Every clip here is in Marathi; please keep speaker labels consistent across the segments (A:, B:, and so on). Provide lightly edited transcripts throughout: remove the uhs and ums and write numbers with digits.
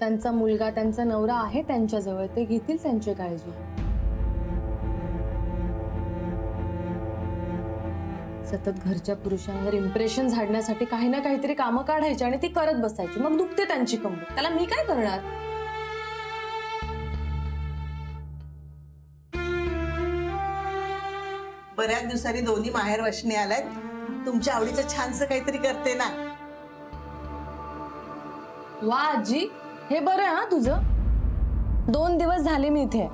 A: त्यांचा मुलगा त्यांचा नवरा आहे त्यांच्याजवळ, ते घेतील त्यांची काळजी. सतत घरच्या पुरुषांवर इम्प्रेशन झाडण्यासाठी काही ना काहीतरी कामं काढायची आणि ती करत बसायची, मग दुखते त्यांची कंबर. त्याला मी काय करणार?
B: बऱ्याच दिवसांनी दोन्ही माहेर वशनी आल्यात, तुमच्या आवडीचं छानसं काहीतरी करते ना.
A: वा आजी, हे बरं आहे. तुझं 2 दिवस झाले मी इथे,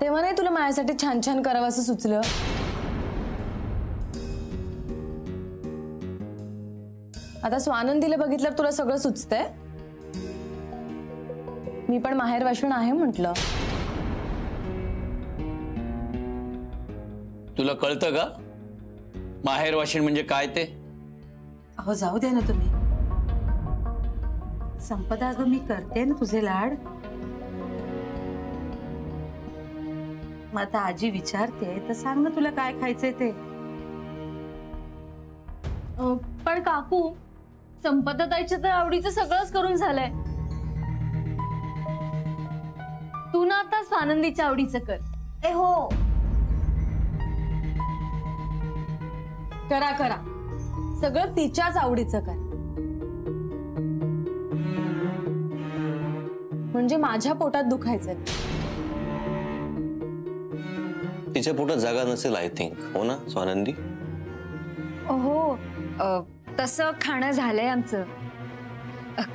A: तेव्हा नाही तुला माझ्यासाठी छान छान करावं असं सुचलं? आता स्वानंदीला बघितल्यावर तुला सगळं सुचतंय? मी पण माहेर वाशिण आहे म्हटलं.
C: तुला कळतं का माहेर वाशिण म्हणजे काय ते?
D: अहो जाऊ दे ना तुम्ही. संपदा अगं, मी करते ना तुझे लाड. मग आता आजी विचारते तर सांग ना तुला काय खायचंय ते.
A: पण काकू, संपदा ताईच्या तर आवडीचं सगळंच करून झालंय. तू ना आता स्वानंदीच्या आवडीचं कर. ए हो, करा करा, सगळं तिच्याच आवडीचं कर. म्हणजे माझ्या पोटात दुखायचं.
E: तिच्या पोटात जागा नसेल आय थिंक, हो ना स्वानंदी?
F: हो, तसं खाणं झालंय आमचं.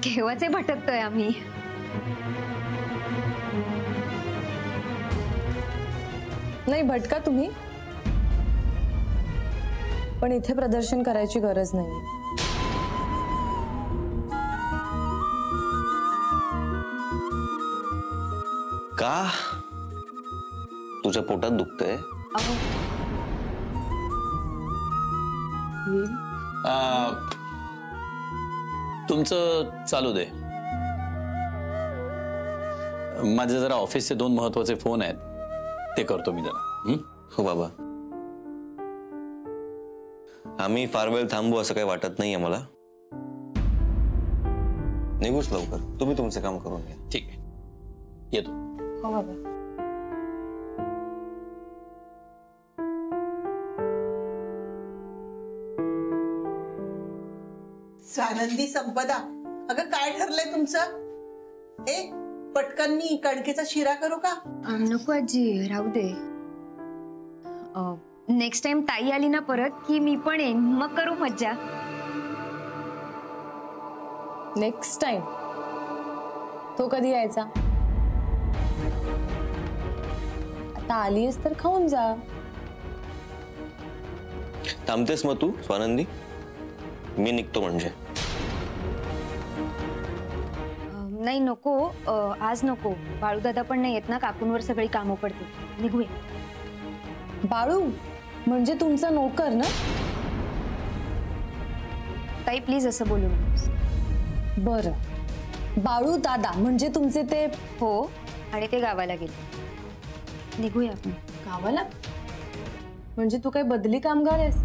F: केव्हाचे भटकतोय आम्ही.
A: नाही भटका तुम्ही, पण इथे प्रदर्शन करायची गरज नाही.
E: का तुझ्या पोटात दुखतंय?
C: तुमचं चालू दे. माझे जरा ऑफिसचे 2 महत्वाचे फोन आहेत, ते करतो मी जरा.
E: हो बाबा, आम्ही फार वेळ थांबू असं काही वाटत नाहीये मला. निघूच लवकर, तुम्ही तुमचं काम करून घ्या.
C: ठीक आहे, येतो.
A: हो बाबा.
B: स्वानंदी, संपदा, अगं काय ठरलंय तुमचं? पटकन मी कणकेचा शिरा करू का?
F: नको आजी, राहू दे. नेक्स्ट टाइम ताई आली ना परत की मी पण येईन, मग करू मज्जा.
A: Next time? तो कधी यायचा? आता आलीस तर खाऊन जा.
E: थांबतेस मग तू स्वानंदी? मी निघतो म्हणजे.
F: नाही नको, आज नको. बाळूदादा पण नाही येत ना, काकूंवर सगळी कामं पडते. निघूया.
A: बाळू म्हणजे तुमचा नोकर ना?
F: ताई प्लीज असं बोलू नकोस.
A: बरं, बाळू दादा म्हणजे तुमचे ते?
F: हो, आणि ते गावाला गेले. निघूया आपण.
A: गावाला? म्हणजे तू काही बदली कामगार आहेस?